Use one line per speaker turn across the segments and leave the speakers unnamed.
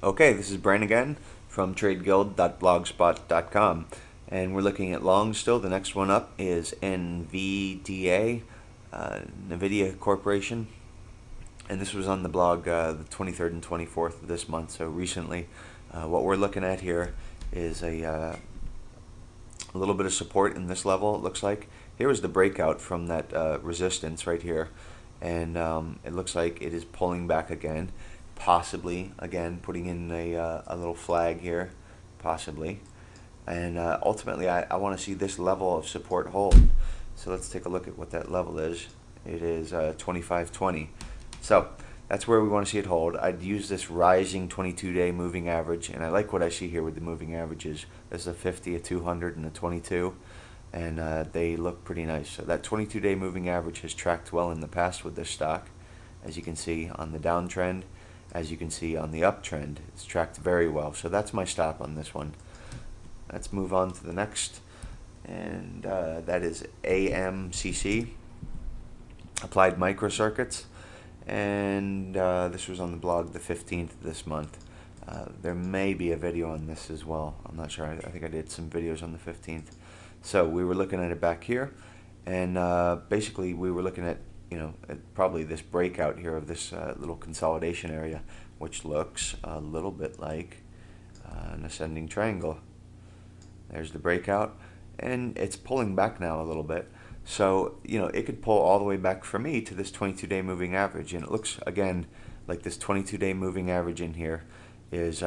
Okay, this is Brian again from tradeguild.blogspot.com, and we're looking at longs still. The next one up is NVDA, NVIDIA Corporation, and this was on the blog the 23rd and 24th of this month, so recently. What we're looking at here is a little bit of support in this level, it looks like. Here is the breakout from that resistance right here, and it looks like it is pulling back again, possibly again putting in a little flag here, possibly. And ultimately I want to see this level of support hold. So let's take a look at what that level is. It is 25.20. So that's where we want to see it hold. I'd use this rising 22-day moving average, and I like what I see here with the moving averages. There's a 50, a 200, and a 22, and they look pretty nice. So that 22-day moving average has tracked well in the past with this stock, as you can see on the downtrend. As you can see on the uptrend, it's tracked very well. So that's my stop on this one. Let's move on to the next, and that is AMCC, Applied Microcircuits, and this was on the blog the 15th of this month. There may be a video on this as well. I'm not sure. I think I did some videos on the 15th. So we were looking at it back here, and basically we were looking at probably this breakout here of this little consolidation area, which looks a little bit like an ascending triangle. There's the breakout, and it's pulling back now a little bit. So, it could pull all the way back for me to this 22-day moving average, and it looks, again, like this 22-day moving average in here is,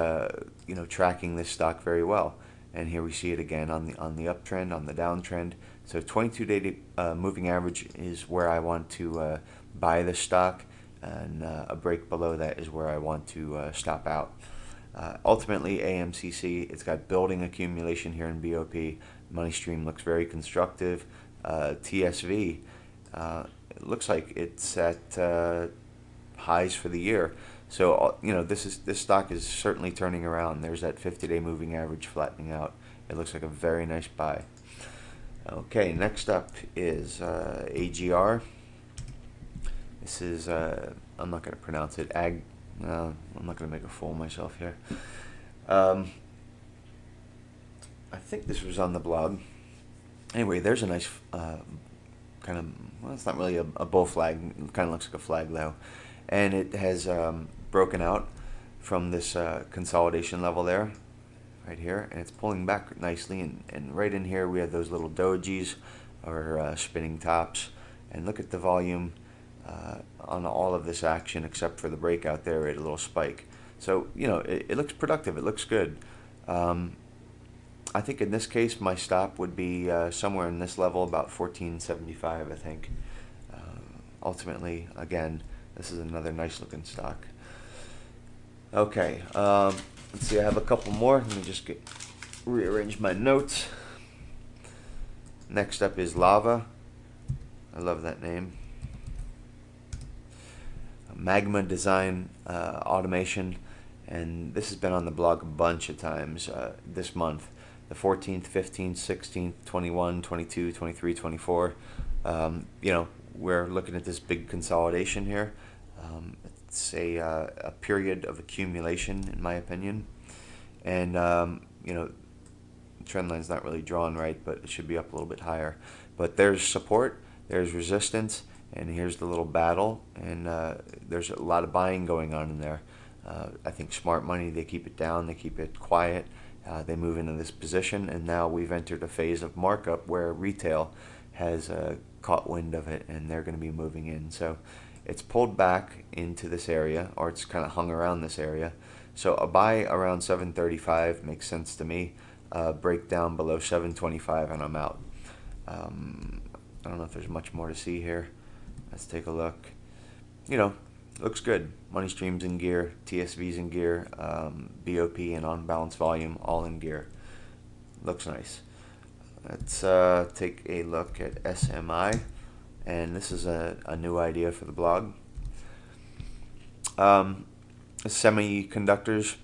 tracking this stock very well. And here we see it again on the uptrend, on the downtrend. So 22-day moving average is where I want to buy this stock, and a break below that is where I want to stop out. Ultimately, AMCC, it's got building accumulation here in BOP. Money stream looks very constructive. TSV, it looks like it's at highs for the year. So this stock is certainly turning around. There's that 50-day moving average flattening out. It looks like a very nice buy. Okay, next up is AGR. This is I'm not going to pronounce it. I'm not going to make a fool of myself here. I think this was on the blog. Anyway, there's a nice kind of, well, it's not really a bull flag. It kind of looks like a flag though. And it has broken out from this consolidation level there, right here, and it's pulling back nicely. And right in here we have those little dojis, or spinning tops. And look at the volume on all of this action, except for the breakout there at a little spike. So it looks productive. It looks good. I think in this case my stop would be somewhere in this level, about 14.75. I think. Ultimately, again, this is another nice looking stock. Okay, let's see. I have a couple more. Let me just rearrange my notes. Next up is Lava. I love that name. Magma Design Automation, and this has been on the blog a bunch of times this month. The 14th, 15th, 16th, 21, 22, 23, 24. We're looking at this big consolidation here. It's a period of accumulation, in my opinion. And, the trend line's not really drawn right, but it should be up a little bit higher. But there's support, there's resistance, and here's the little battle. And there's a lot of buying going on in there. I think smart money, they keep it down, they keep it quiet. They move into this position, and now we've entered a phase of markup where retail has caught wind of it, and they're going to be moving in. So it's pulled back into this area, or it's kind of hung around this area. So a buy around 735 makes sense to me. Break down below 725, and I'm out. I don't know if there's much more to see here. Let's take a look. Looks good. Money streams in gear, TSV's in gear, BOP and on balance volume all in gear. Looks nice. Let's take a look at SMI, and this is a new idea for the blog. Semiconductors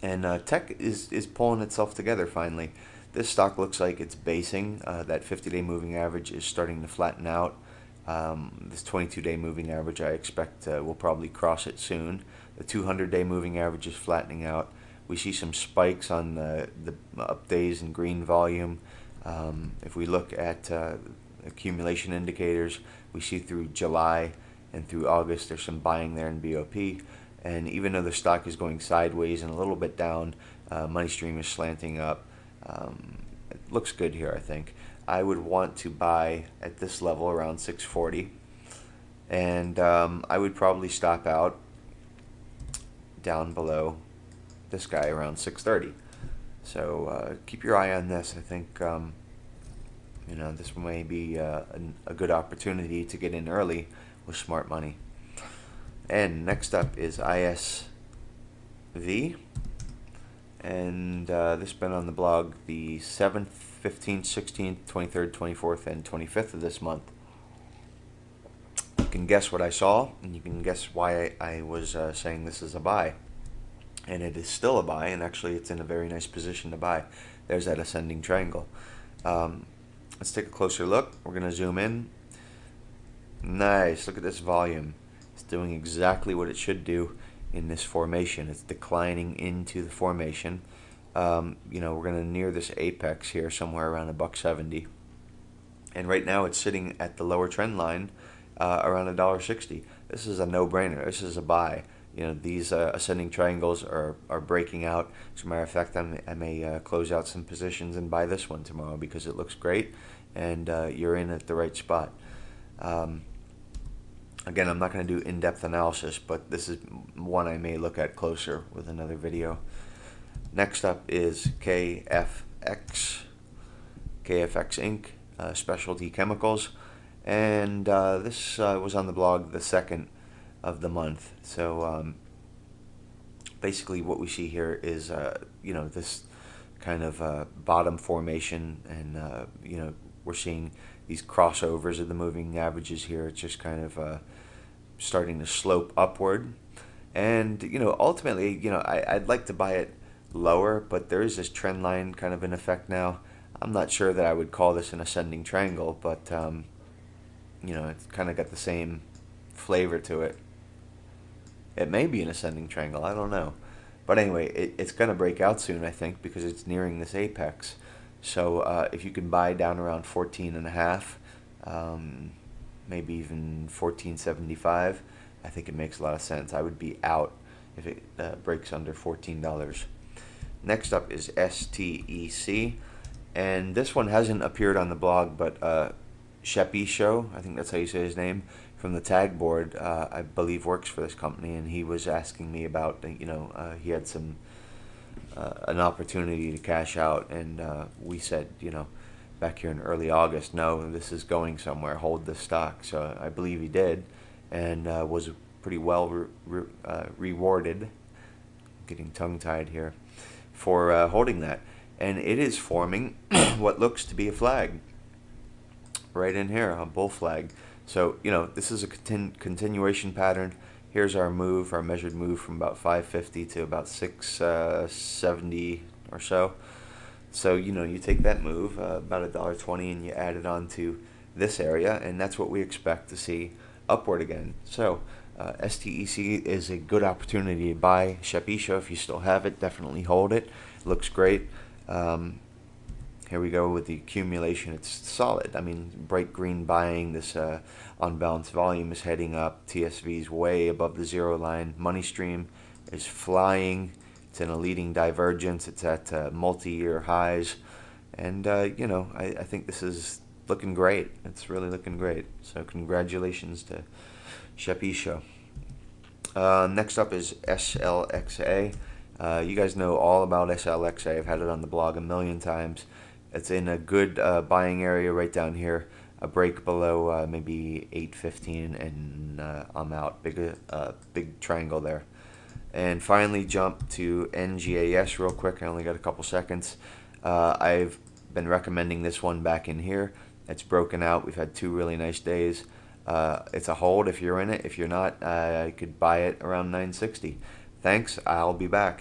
and tech is pulling itself together finally. This stock looks like it's basing. That 50-day moving average is starting to flatten out. This 22-day moving average, I expect, will probably cross it soon. The 200-day moving average is flattening out. We see some spikes on the up days in green volume. If we look at accumulation indicators, we see through July and through August there's some buying there in BOP. And even though the stock is going sideways and a little bit down, money stream is slanting up. It looks good here, I think. I would want to buy at this level around 640, and I would probably stop out down below this guy around 630. So keep your eye on this. I think this may be a good opportunity to get in early with smart money. And next up is ISV, and this has been on the blog the 7th, 15th, 16th, 23rd, 24th, and 25th of this month. You can guess what I saw, and you can guess why I was saying this is a buy. And it is still a buy, and actually it's in a very nice position to buy. There's that ascending triangle. Let's take a closer look. We're going to zoom in. Nice. Look at this volume. It's doing exactly what it should do in this formation. It's declining into the formation. We're going to near this apex here somewhere around $1.70. And right now it's sitting at the lower trend line around $1.60. This is a no-brainer. This is a buy. These ascending triangles are breaking out. As a matter of fact, I may close out some positions and buy this one tomorrow because it looks great, and you're in at the right spot. Again, I'm not going to do in-depth analysis, but this is one I may look at closer with another video. Next up is KFX Inc., Specialty Chemicals, and this was on the blog the 2nd of the month. So basically what we see here is this kind of bottom formation, and we're seeing these crossovers of the moving averages here. It's just kind of starting to slope upward, and ultimately I'd like to buy it lower, but there is this trend line kind of in effect now. I'm not sure that I would call this an ascending triangle, but it's kind of got the same flavor to it. It may be an ascending triangle, I don't know. But anyway, it's going to break out soon, I think, because it's nearing this apex. So if you can buy down around 14.5, maybe even 14.75, I think it makes a lot of sense. I would be out if it breaks under $14. Next up is STEC, and this one hasn't appeared on the blog, but Shepisho, I think that's how you say his name, from the tag board, I believe works for this company, and he was asking me about, he had an opportunity to cash out, and we said, back here in early August, no, this is going somewhere, hold this stock. So I believe he did, and was pretty well rewarded, getting tongue-tied here, for holding that. And it is forming what looks to be a flag right in here, a bull flag. So, this is a continuation pattern. Here's our move, our measured move from about 550 to about 670 or so. So, you take that move, about $1.20, and you add it on to this area, and that's what we expect to see upward again. So, STEC is a good opportunity to buy. Shepisho, if you still have it, definitely hold it. It looks great. Here we go with the accumulation. It's solid. I mean, bright green buying. This unbalanced volume is heading up. TSV is way above the zero line. Money stream is flying. It's in a leading divergence. It's at multi-year highs. And, I think this is looking great. It's really looking great. So congratulations to Shepisho. Next up is SLXA. You guys know all about SLXA. I've had it on the blog a million times. It's in a good buying area right down here. A break below maybe 815, and I'm out. Big triangle there. And finally jump to NGAS real quick. I only got a couple seconds. I've been recommending this one back in here. It's broken out. We've had 2 really nice days. It's a hold if you're in it. If you're not, I could buy it around 960. Thanks. I'll be back.